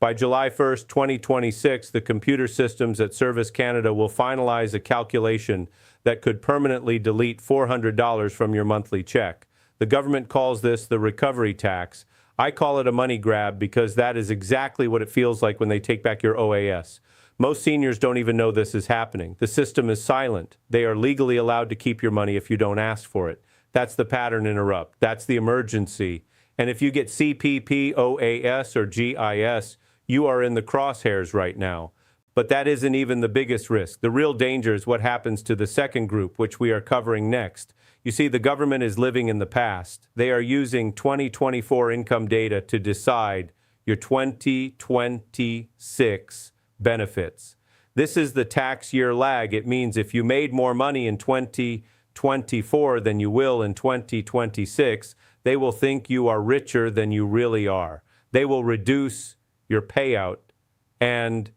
By July 1st, 2026, the computer systems at Service Canada will finalize a calculation that could permanently delete $400 from your monthly check. The government calls this the recovery tax. I call it a money grab because that is exactly what it feels like when they take back your OAS. Most seniors don't even know this is happening. The system is silent. They are legally allowed to keep your money if you don't ask for it. That's the pattern interrupt. That's the emergency. And if you get CPP, OAS, or GIS, you are in the crosshairs right now. But that isn't even the biggest risk. The real danger is what happens to the second group, which we are covering next. You see, the government is living in the past. They are using 2024 income data to decide your 2026 benefits. This is the tax year lag. It means if you made more money in 2024 than you will in 2026, they will think you are richer than you really are. They will reduce your payout, and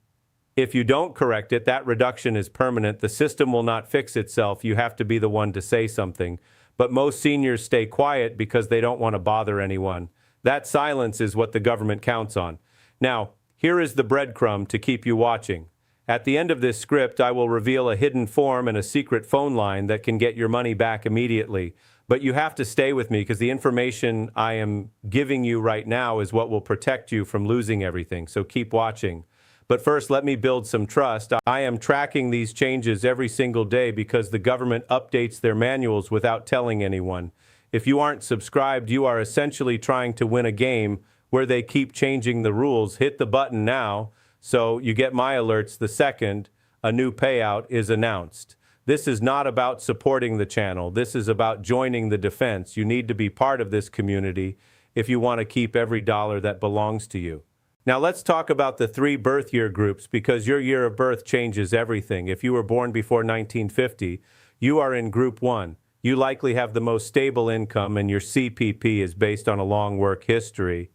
if you don't correct it, that reduction is permanent. The system will not fix itself. You have to be the one to say something. But most seniors stay quiet because they don't want to bother anyone. That silence is what the government counts on. Now, here is the breadcrumb to keep you watching. At the end of this script, I will reveal a hidden form and a secret phone line that can get your money back immediately. But you have to stay with me because the information I am giving you right now is what will protect you from losing everything. So keep watching. But first, let me build some trust. I am tracking these changes every single day because the government updates their manuals without telling anyone. If you aren't subscribed, you are essentially trying to win a game where they keep changing the rules. Hit the button now so you get my alerts the second a new payout is announced. This is not about supporting the channel. This is about joining the defense. You need to be part of this community if you want to keep every dollar that belongs to you. Now let's talk about the 3 birth year groups because your year of birth changes everything. If you were born before 1950, you are in Group 1. You likely have the most stable income and your CPP is based on a long work history.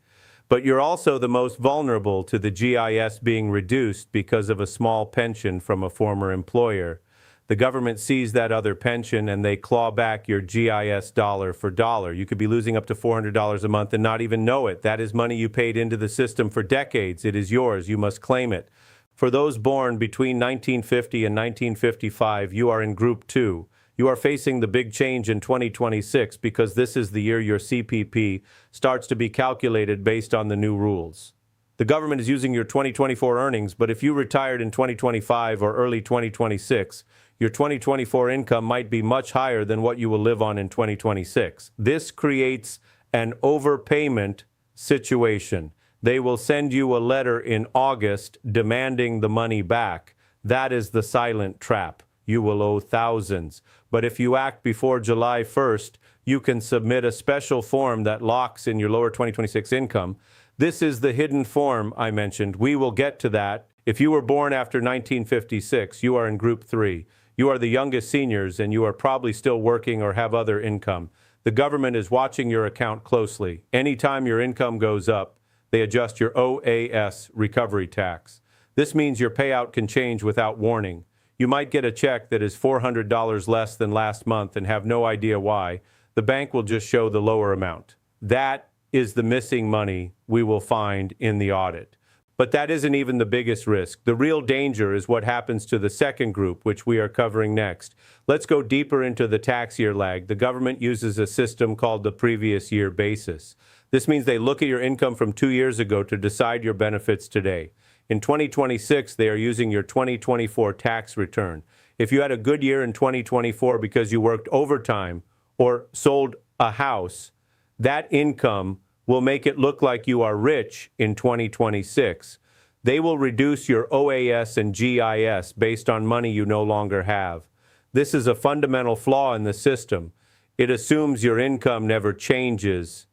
But you're also the most vulnerable to the GIS being reduced because of a small pension from a former employer. The government sees that other pension and they claw back your GIS dollar for dollar. You could be losing up to $400 a month and not even know it. That is money you paid into the system for decades. It is yours. You must claim it. For those born between 1950 and 1955, you are in Group 2. You are facing the big change in 2026 because this is the year your CPP starts to be calculated based on the new rules. The government is using your 2024 earnings, but if you retired in 2025 or early 2026, your 2024 income might be much higher than what you will live on in 2026. This creates an overpayment situation. They will send you a letter in August demanding the money back. That is the silent trap. You will owe thousands. But if you act before July 1st, you can submit a special form that locks in your lower 2026 income. This is the hidden form I mentioned. We will get to that. If you were born after 1956, you are in Group 3. You are the youngest seniors and you are probably still working or have other income. The government is watching your account closely. Anytime your income goes up, they adjust your OAS recovery tax. This means your payout can change without warning. You might get a check that is $400 less than last month and have no idea why. The bank will just show the lower amount. That is the missing money we will find in the audit. But that isn't even the biggest risk. The real danger is what happens to the second group, which we are covering next. Let's go deeper into the tax year lag. The government uses a system called the previous year basis. This means they look at your income from 2 years ago to decide your benefits today. In 2026, they are using your 2024 tax return. If you had a good year in 2024 because you worked overtime or sold a house, that income will make it look like you are rich in 2026. They will reduce your OAS and GIS based on money you no longer have. This is a fundamental flaw in the system. It assumes your income never changes.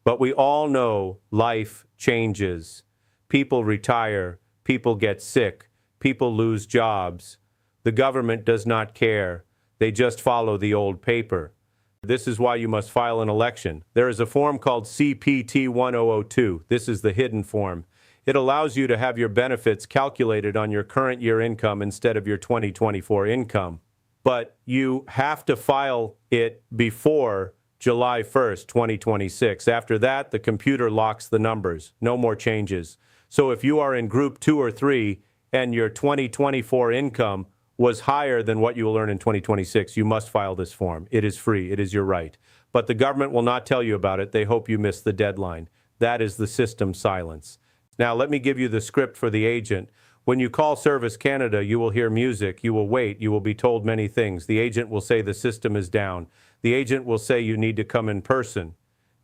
But we all know life changes. People retire. People get sick. People lose jobs. The government does not care. They just follow the old paper. This is why you must file an election. There is a form called CPT 1002. This is the hidden form. It allows you to have your benefits calculated on your current year income instead of your 2024 income. But you have to file it before July 1st, 2026. After that, the computer locks the numbers. No more changes. So if you are in group 2 or 3 and your 2024 income was higher than what you will earn in 2026, you must file this form. It is free. It is your right. But the government will not tell you about it. They hope you miss the deadline. That is the system silence. Now, let me give you the script for the agent. When you call Service Canada, you will hear music. You will wait. You will be told many things. The agent will say the system is down. The agent will say you need to come in person.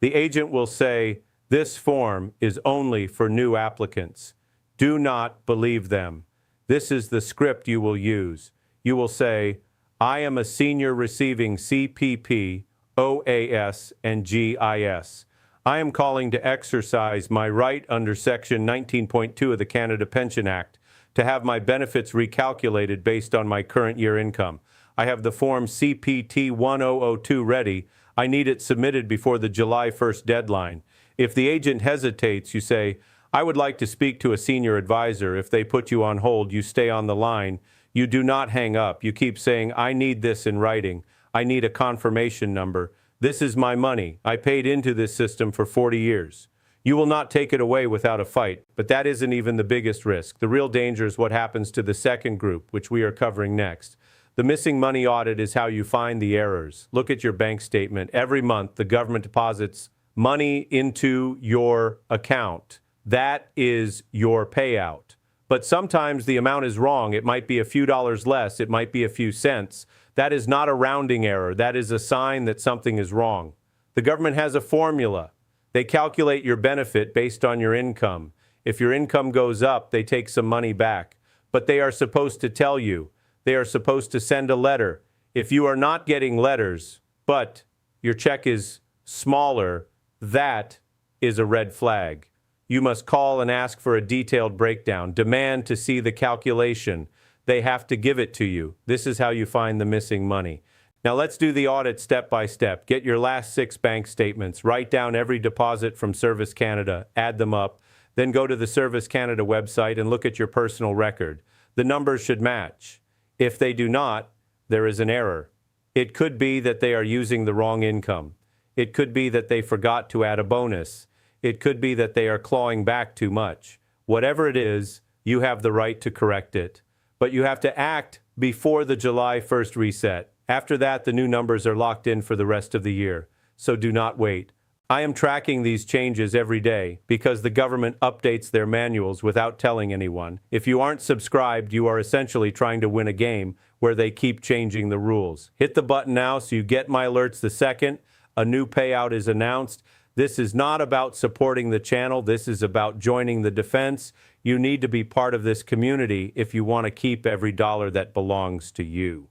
The agent will say this form is only for new applicants. Do not believe them. This is the script you will use. You will say, I am a senior receiving CPP, OAS, and GIS. I am calling to exercise my right under Section 19.2 of the Canada Pension Act to have my benefits recalculated based on my current year income. I have the form CPT 1002 ready. I need it submitted before the July 1st deadline. If the agent hesitates, you say, I would like to speak to a senior advisor. If they put you on hold, you stay on the line. You do not hang up. You keep saying, I need this in writing. I need a confirmation number. This is my money. I paid into this system for 40 years. You will not take it away without a fight, but that isn't even the biggest risk. The real danger is what happens to the second group, which we are covering next. The missing money audit is how you find the errors. Look at your bank statement. Every month, the government deposits money into your account. That is your payout. But sometimes the amount is wrong. It might be a few dollars less. It might be a few cents. That is not a rounding error. That is a sign that something is wrong. The government has a formula. They calculate your benefit based on your income. If your income goes up, they take some money back. But they are supposed to tell you. They are supposed to send a letter. If you are not getting letters, but your check is smaller, that is a red flag. You must call and ask for a detailed breakdown. Demand to see the calculation. They have to give it to you. This is how you find the missing money. Now let's do the audit step by step. Get your last 6 bank statements. Write down every deposit from Service Canada. Add them up. Then go to the Service Canada website and look at your personal record. The numbers should match. If they do not, there is an error. It could be that they are using the wrong income. It could be that they forgot to add a bonus. It could be that they are clawing back too much. Whatever it is, you have the right to correct it. But you have to act before the July 1st reset. After that, the new numbers are locked in for the rest of the year. So do not wait. I am tracking these changes every day because the government updates their manuals without telling anyone. If you aren't subscribed, you are essentially trying to win a game where they keep changing the rules. Hit the button now so you get my alerts the second a new payout is announced. This is not about supporting the channel. This is about joining the defense. You need to be part of this community if you want to keep every dollar that belongs to you.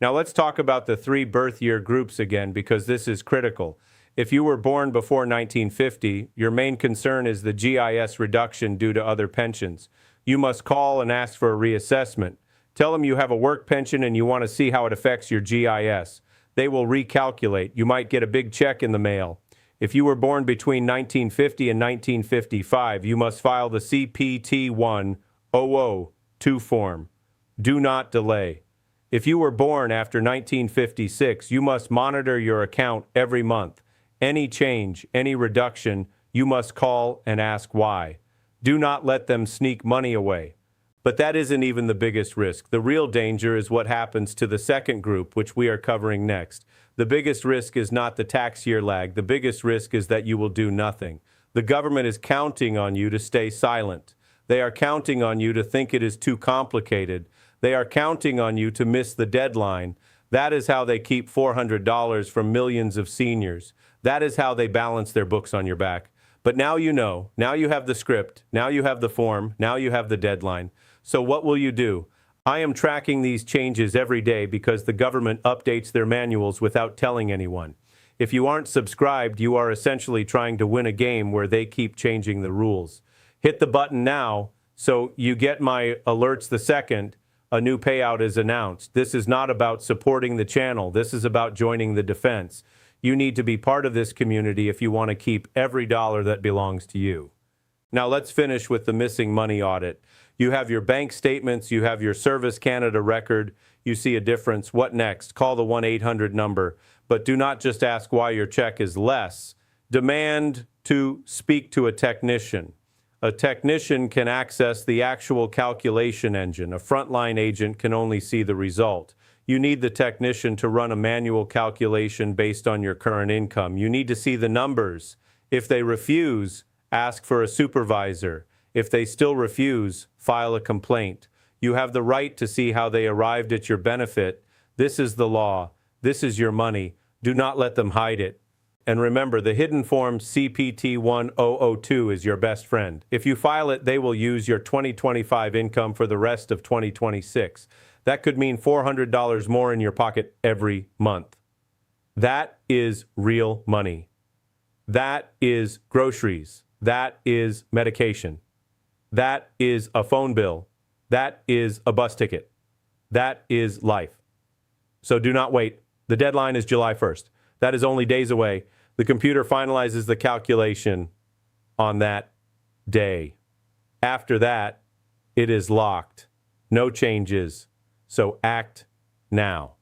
Now let's talk about the 3 birth year groups again because this is critical. If you were born before 1950, your main concern is the GIS reduction due to other pensions. You must call and ask for a reassessment. Tell them you have a work pension and you want to see how it affects your GIS. They will recalculate. You might get a big check in the mail. If you were born between 1950 and 1955, you must file the CPT 1002 form. Do not delay. If you were born after 1956, you must monitor your account every month. Any change, any reduction, you must call and ask why. Do not let them sneak money away. But that isn't even the biggest risk. The real danger is what happens to the second group, which we are covering next. The biggest risk is not the tax year lag. The biggest risk is that you will do nothing. The government is counting on you to stay silent. They are counting on you to think it is too complicated. They are counting on you to miss the deadline. That is how they keep $400 from millions of seniors. That is how they balance their books on your back. But now you know. Now you have the script. Now you have the form. Now you have the deadline. So what will you do? I am tracking these changes every day because the government updates their manuals without telling anyone. If you aren't subscribed, you are essentially trying to win a game where they keep changing the rules. Hit the button now so you get my alerts the second a new payout is announced. This is not about supporting the channel. This is about joining the defense. You need to be part of this community if you want to keep every dollar that belongs to you. Now let's finish with the missing money audit. You have your bank statements, you have your Service Canada record, you see a difference. What next? Call the 1-800 number, but do not just ask why your check is less. Demand to speak to a technician. A technician can access the actual calculation engine. A frontline agent can only see the result. You need the technician to run a manual calculation based on your current income. You need to see the numbers. If they refuse, ask for a supervisor. If they still refuse, file a complaint. You have the right to see how they arrived at your benefit. This is the law. This is your money. Do not let them hide it. And remember, the hidden form CPT 1002 is your best friend. If you file it, they will use your 2025 income for the rest of 2026. That could mean $400 more in your pocket every month. That is real money. That is groceries. That is medication. That is a phone bill. That is a bus ticket. That is life. So do not wait. The deadline is July 1st. That is only days away. The computer finalizes the calculation on that day. After that, it is locked. No changes. So act now.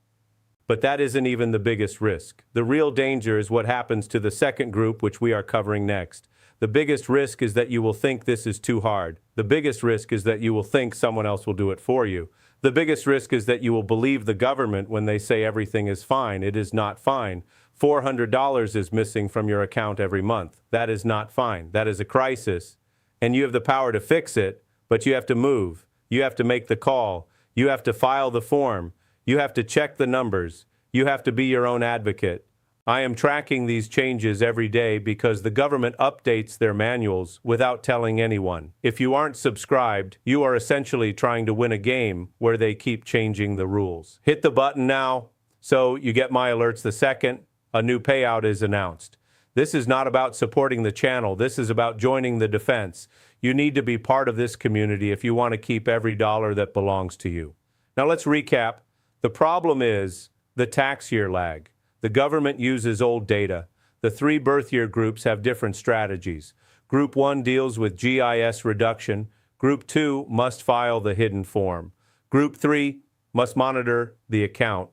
But that isn't even the biggest risk. The real danger is what happens to the second group, which we are covering next. The biggest risk is that you will think this is too hard. The biggest risk is that you will think someone else will do it for you. The biggest risk is that you will believe the government when they say everything is fine. It is not fine. $400 is missing from your account every month. That is not fine. That is a crisis. And you have the power to fix it, but you have to move. You have to make the call. You have to file the form. You have to check the numbers. You have to be your own advocate. I am tracking these changes every day because the government updates their manuals without telling anyone. If you aren't subscribed, you are essentially trying to win a game where they keep changing the rules. Hit the button now so you get my alerts the second a new payout is announced. This is not about supporting the channel. This is about joining the defense. You need to be part of this community if you want to keep every dollar that belongs to you. Now let's recap. The problem is the tax year lag. The government uses old data. The 3 birth year groups have different strategies. Group 1 deals with GIS reduction. Group 2 must file the hidden form. Group 3 must monitor the account.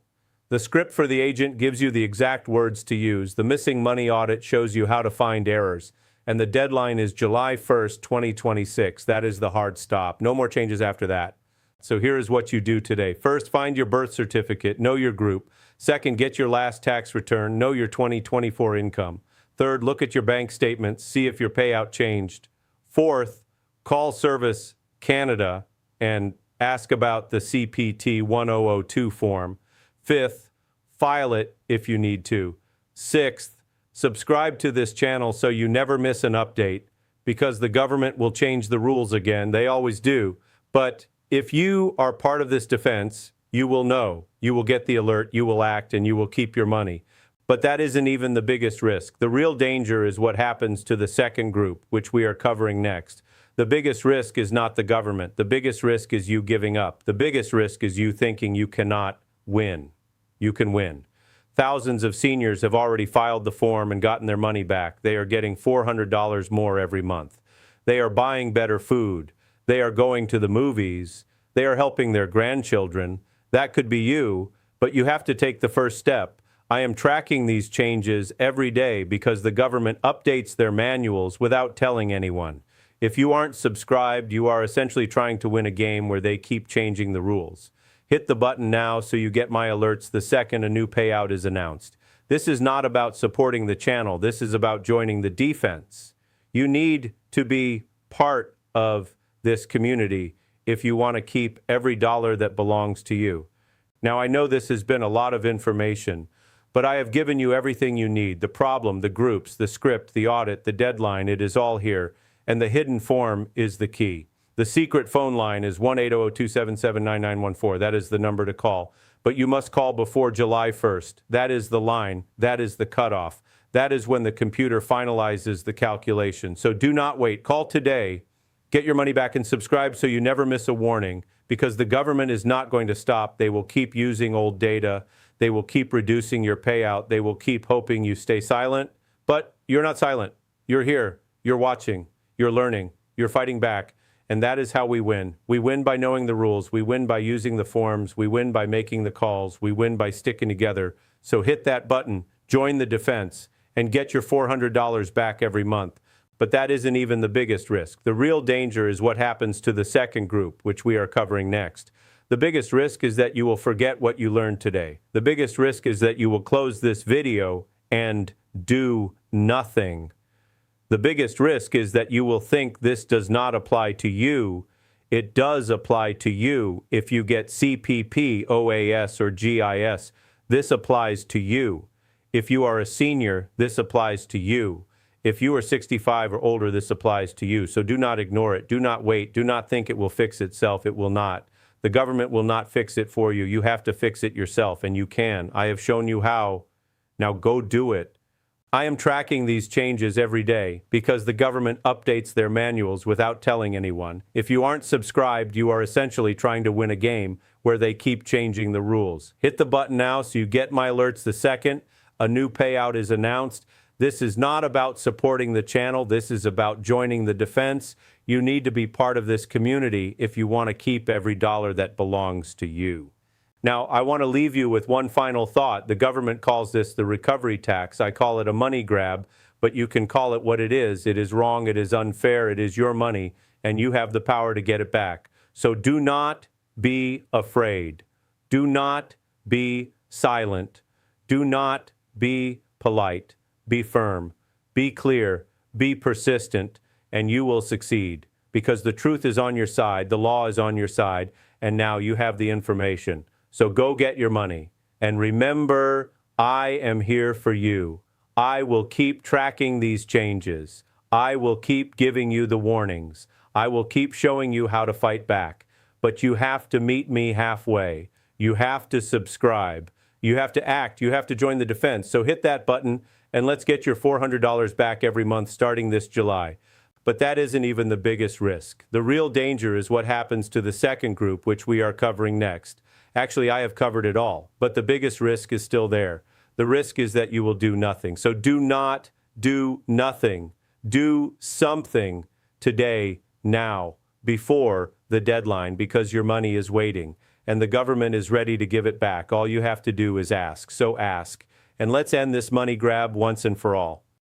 The script for the agent gives you the exact words to use. The missing money audit shows you how to find errors. And the deadline is July 1st, 2026. That is the hard stop. No more changes after that. So here is what you do today. First, find your birth certificate. Know your group. Second, get your last tax return. Know your 2024 income. Third, look at your bank statements. See if your payout changed. Fourth, call Service Canada and ask about the CPT 1002 form. Fifth, file it if you need to. Sixth, subscribe to this channel so you never miss an update, because the government will change the rules again. They always do. But if you are part of this defense, you will know, you will get the alert, you will act, and you will keep your money. But that isn't even the biggest risk. The real danger is what happens to the second group, which we are covering next. The biggest risk is not the government. The biggest risk is you giving up. The biggest risk is you thinking you cannot win. You can win. Thousands of seniors have already filed the form and gotten their money back. They are getting $400 more every month. They are buying better food. They are going to the movies. They are helping their grandchildren. That could be you, but you have to take the first step. I am tracking these changes every day because the government updates their manuals without telling anyone. If you aren't subscribed, you are essentially trying to win a game where they keep changing the rules. Hit the button now so you get my alerts the second a new payout is announced. This is not about supporting the channel. This is about joining the defense. You need to be part of this community if you want to keep every dollar that belongs to you. Now, I know this has been a lot of information, but I have given you everything you need. The problem, the groups, the script, the audit, the deadline, it is all here. And the hidden form is the key. The secret phone line is 1-800-277-9914. That is the number to call. But you must call before July 1st. That is the line. That is the cutoff. That is when the computer finalizes the calculation. So do not wait. Call today. Get your money back and subscribe so you never miss a warning, because the government is not going to stop. They will keep using old data. They will keep reducing your payout. They will keep hoping you stay silent. But you're not silent. You're here. You're watching. You're learning. You're fighting back. And that is how we win. We win by knowing the rules. We win by using the forms. We win by making the calls. We win by sticking together. So hit that button, join the defense, and get your $400 back every month. But that isn't even the biggest risk. The real danger is what happens to the second group, which we are covering next. The biggest risk is that you will forget what you learned today. The biggest risk is that you will close this video and do nothing. The biggest risk is that you will think this does not apply to you. It does apply to you if you get CPP, OAS, or GIS. This applies to you. If you are a senior, this applies to you. If you are 65 or older, this applies to you. So do not ignore it. Do not wait. Do not think it will fix itself. It will not. The government will not fix it for you. You have to fix it yourself, and you can. I have shown you how. Now go do it. I am tracking these changes every day because the government updates their manuals without telling anyone. If you aren't subscribed, you are essentially trying to win a game where they keep changing the rules. Hit the button now so you get my alerts the second a new payout is announced. This is not about supporting the channel. This is about joining the defense. You need to be part of this community if you want to keep every dollar that belongs to you. Now, I want to leave you with one final thought. The government calls this the recovery tax. I call it a money grab, but you can call it what it is. It is wrong. It is unfair. It is your money, and you have the power to get it back. So do not be afraid. Do not be silent. Do not be polite. Be firm. Be clear. Be persistent, and you will succeed because the truth is on your side. The law is on your side, and now you have the information. So go get your money. And remember, I am here for you. I will keep tracking these changes. I will keep giving you the warnings. I will keep showing you how to fight back. But you have to meet me halfway. You have to subscribe. You have to act. You have to join the defense. So hit that button and let's get your $400 back every month starting this July. But that isn't even the biggest risk. The real danger is what happens to the second group, which we are covering next. Actually, I have covered it all, but the biggest risk is still there. The risk is that you will do nothing. So do not do nothing. Do something today, now, before the deadline, because your money is waiting and the government is ready to give it back. All you have to do is ask. So ask. And let's end this money grab once and for all.